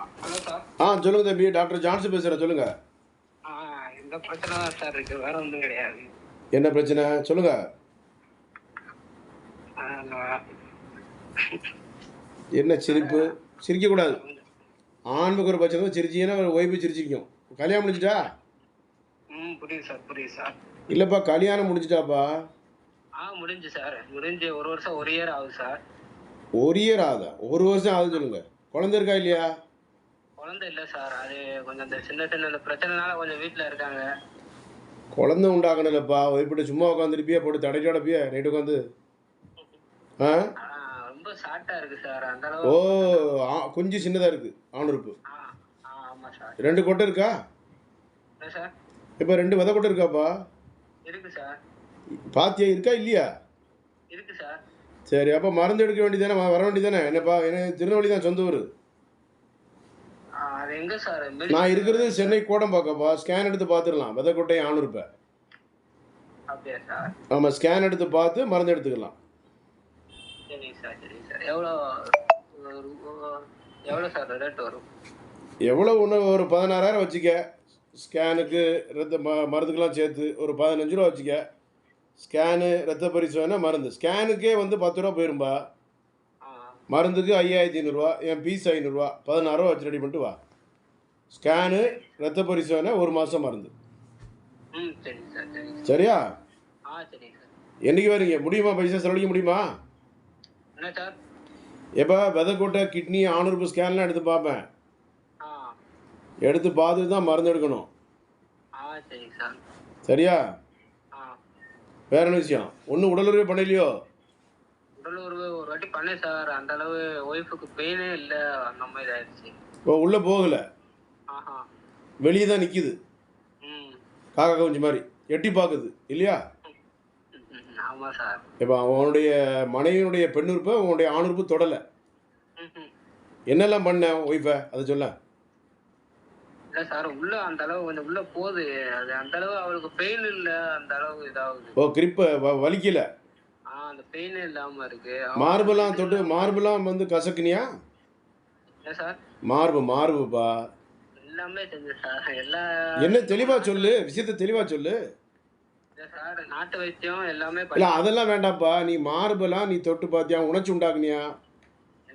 Hello sir. சொல்லுங்க தம்பி, doctor Johnson பேசுகிறேன். சொல்லுங்க. இந்த பிரச்சனை தான் சார் இருக்கு, வேற ஒன்றும் கிடையாது. என்ன பிரச்சனை சொல்லுங்க. என்ன சிரிப்பு? சிரிக்கக்கூடாது. ஆண்மைக்கு ஒரு பிரச்சனை தான், சிரிச்சிங்கன்னா ஒய்ஃபு சிரிச்சிக்கும். கல்யாணம் முடிஞ்சிட்டா? புரியுது சார், புரியுது சார். இல்லைப்பா, கல்யாணம் முடிஞ்சிட்டாப்பா? முடிஞ்சு சார், முடிஞ்சு 1 வருஷம் 1 இயர் ஆகுது சார். 1 இயர் ஆகுதா? 1 வருஷம் ஆகுது. சொல்லுங்க, குழந்தை இருக்கா இல்லையா? குழந்தை இல்லை சார், அது கொஞ்சம் இந்த சின்ன சின்ன பிரச்சனைனால கொஞ்சம் வீட்டில் இருக்காங்க. குழந்தை உண்டாகணும்லப்பா. இப்படி சும்மா உட்காந்துருப்பியா, போட்டு தடைக்கு அடப்பியா நைட்டு உட்காந்து? ரொம்ப ஷார்ட்டா இருக்கு சார், அந்த ஓ, அளவு. கொஞ்சம் சின்னதாக இருக்குது ஆணுறுப்பு. ஆமா சார். 2 கொட்டை இருக்கா? இல்லை சார். இப்போ 2 விதை கொட்டை இருக்காப்பா? இருக்கு சார். பாத்தியா, இருக்கா இல்லையா? இருக்கு சார். சரி, அப்போ மருந்து எடுக்க வேண்டியதானே, வர வேண்டியதானே. என்னப்பா, எனக்கு திருநெல்வேலி தான் சொந்த ஊர். அது எங்க சார்? நான் இருக்கிறது சென்னை கோடம்பாக்கப்பா. ஸ்கேன் எடுத்து பார்த்துடலாம், விதை கொட்டை ஆணுறுப்பை. அப்படியா சார்? ஆமாம், ஸ்கேன் எடுத்து பார்த்து மருந்து எடுத்துக்கலாம். சரி சார், சரி சார். எவ்வளோ சார் ரேட் வரும்? எவ்வளோ ஒன்று, ஒரு 16,000 வச்சுக்க. ஸ்கேனுக்கு ரத்த மருந்துக்கெல்லாம் சேர்த்து ஒரு 15 ரூபா வச்சுக்க. ஸ்கேனு, ரத்த பரிசோதனை, மருந்து. ஸ்கேனுக்கே வந்து 10 ரூபா போயிரும்பா. மருந்துக்கு 5,500 என் பீஸ் 500. 16 ரூபா வச்சு ரெடி பண்ணிட்டு வா. ஸ்கேனு, ரத்த பரிசோதனை, 1 மாதம் மருந்து. சரியா? என்னைக்கு வரீங்க? முடியுமா? பைசா செலவழிக்க முடியுமா? எப்போ விதை கொட்டை, கிட்னி, ஆணுறுப்பு ஸ்கேன்லாம் எடுத்து பார்ப்பேன். எடுத்து பார்த்துட்டு தான் மருந்து எடுக்கணும். சரியா? வேற என்ன விஷயம்? ஒன்றும் உடலுறவே பண்ணலையோ? உடலுறவு ஒரு வாட்டி பண்ணேன் சார், அந்த அளவு ஒய்ஃபுக்கு பெயினே இல்லை, அந்த மாதிரி ஆயிடுச்சு. இப்போ உள்ளே போகலை, வெளியே தான் நிற்கிது. காக்கா கொஞ்சம் மாதிரி எட்டி பார்க்குது இல்லையா? ஆமாம் சார். இப்போ அவனுடைய மனைவியினுடைய பெண்ணுறுப்பை உன்னுடைய ஆணுறுப்பு தொடலை. என்னெல்லாம் பண்ண ஒய்ஃபை அதை சொல்ல? இல்லை சார், உள்ள அந்த அளவு கொஞ்சம் உள்ள போகுது, அது அந்த அளவு அவளுக்கு பெயின் இல்லை, அந்த அளவு இதாகுது. ஓ, கிரிப்பை வலிக்கல? அந்த பெயினே இல்லாமல் இருக்கு. மார்பெல்லாம் தொட்டு, மார்பெல்லாம் வந்து கசக்குனியா? இல்லை சார். மார்புப்பா எல்லாமே செஞ்சு சார், எல்லா. என்ன தெளிவா சொல்லு, விஷயத்தை தெளிவா சொல்லு. இல்லை சார், நாட்டு வைத்தியம் எல்லாமே இல்லை, அதெல்லாம் வேண்டாம்ப்பா. நீ மார்பெல்லாம் நீ தொட்டு பார்த்தியா? உணர்ச்சி உண்டாக்குனியா?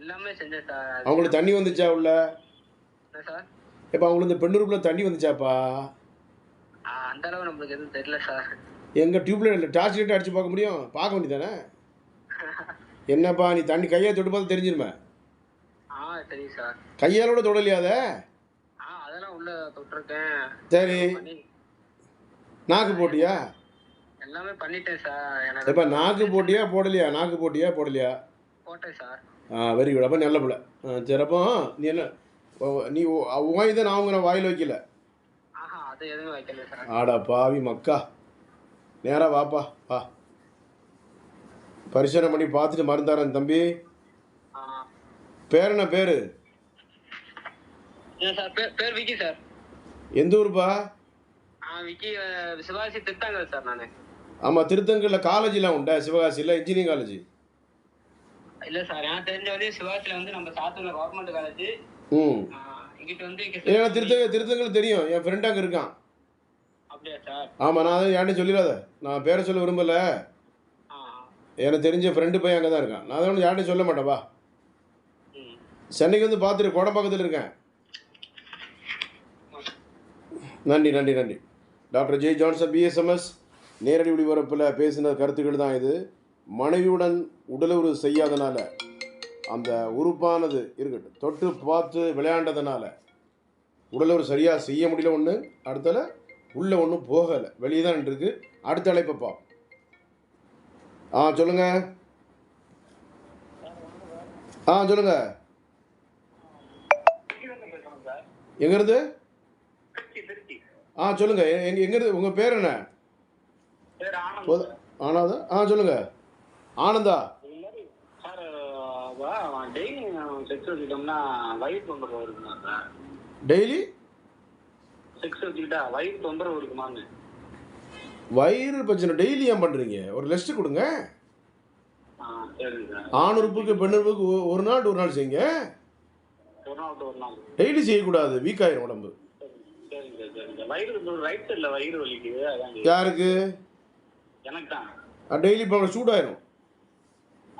எல்லாமே செஞ்சேன் சார். அவங்களுக்கு தண்ணி வந்துச்சா உள்ள? இல்லை சார். இப்போ அவங்களுக்கு இந்த பெண்ணுறுப்புல தண்ணி வந்துச்சாப்பா? அந்த அளவு நம்மளுக்கு எதுவும் தெரியல சார். எங்கள் டியூப்லைட் டார்ச் லைட் அடித்து பார்க்க முடியும், பார்க்க வேண்டியதானே? என்னப்பா நீ தண்ணி கையை தொட்டு பார்த்து தெரிஞ்சிருமே. சரி சார். கையாலோட தொடலையாத? அதெல்லாம் உள்ள தொட்டிருக்கேன். சரி, நாக்கு போட்டியா? எல்லாமே பண்ணிட்டேன் சார். இப்போ நாக்கு போட்டியா போடலையா? நாக்கு போட்டியா போடலையா? போட்டேன் சார். Very good. அப்போ நல்ல பிள்ளை. சரி, அப்போ நீ என்ன, நீ உங்க நான் அவங்க வாயில் வைக்கல? அது எதுவும் வைக்கல சார். ஆடா பாவி மக்கா, நேராக வாப்பா, வா. பரிசோதனை பண்ணி பார்த்துட்டு மருந்தாரன் தம்பி. பேர் என்ன பேர்? பேர் விக்கி சார். எந்த ஊருப்பா? விக்கி, சிவகாசி திருத்தங்கல் சார். நான் ஆமாம், திருத்தங்கல்ல காலேஜெலாம் உண்டா? சிவகாசியில் இன்ஜினியரிங் காலேஜ்? இல்லை சார், எனக்கு தெரிஞ்ச வரையும் சிவகாசியில் வந்து நம்ம சாத்தூர்ல கவர்மெண்ட் காலேஜ். இங்கிட்ட வந்து திருத்தங்கல் தெரியும், என் ஃப்ரெண்ட் அங்கே இருக்கான். அப்படியா சார்? ஆமாம், நான் அதை யார்ட்டையும் சொல்லிடாத, நான் பேரை சொல்ல விரும்பலை. எனக்கு தெரிஞ்ச ஃப்ரெண்டு பையன் அங்கே தான் இருக்கான். நான் அதை ஒன்று யார்ட்டையும் சொல்ல மாட்டேன்ப்பா. சென்னைக்கு வந்து பார்த்துட்டு கோடம்பாக்கத்தில் இருக்கேன். நன்றி நன்றி நன்றி. டாக்டர் ஜே ஜான்சன் பிஎஸ்எம்எஸ் நேரடி ஒளிபரப்பில் பேசின கருத்துக்கள் தான் இது. மனைவியுடன் உடலுறவு செய்யாதனால அந்த உறுப்பானது இருக்கட்டும், தொட்டு பார்த்து விளையாண்டதுனால உடலுறவு சரியாக செய்ய முடியல. ஒன்று அடுத்தல உள்ளே ஒன்றும் போகலை, வெளியே தான் இருக்கு. அடுத்த அழைப்பப்பா. சொல்லுங்க. சொல்லுங்க. எங்கேருந்து? சொல்லுங்க. எங்கேருந்து? உங்கள் பேர் என்ன? ஆனந்தா. சொல்லுங்க. ஆனந்தா. டெய்லி வயிறு பிரச்சனை டெய்லி ஏன் பண்ணுறீங்க? ஒரு ரெஸ்ட் கொடுங்க. ஆணுறுப்புக்கு பெண்ணுறுப்புக்கு ஒரு நாள் செய்யுங்க. ஒரு நாள் விட்டு ஒரு நாள். டெய்லி செய்யக்கூடாது, வீக் ஆயிரும் உடம்பு. சரிங்க சார், சரிங்க சார். வயிறு ரைட் சைடில் வயிறு வலிக்குது, அதான். யாருக்கு? எனக்கு தான். டெய்லி இப்போ சூடாயிரும்.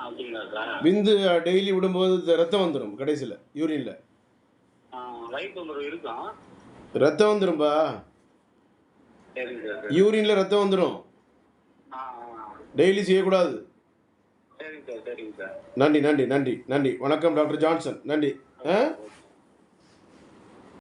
அப்படிங்களா சார்? விந்து டெய்லி விடும்போது ரத்தம் வந்துடும், கடைசியில் யூரின்ல வயிறு தொந்தரவு இருக்கும். ரத்தம் வந்துடும்பா. சரிங்க சார். யூரின்ல ரத்தம் வந்துடும். டெய்லி செய்யக்கூடாது. சரிங்க சார், சரிங்க சார். நன்றி நன்றி நன்றி நன்றி. வணக்கம் டாக்டர் ஜான்சன். நன்றி.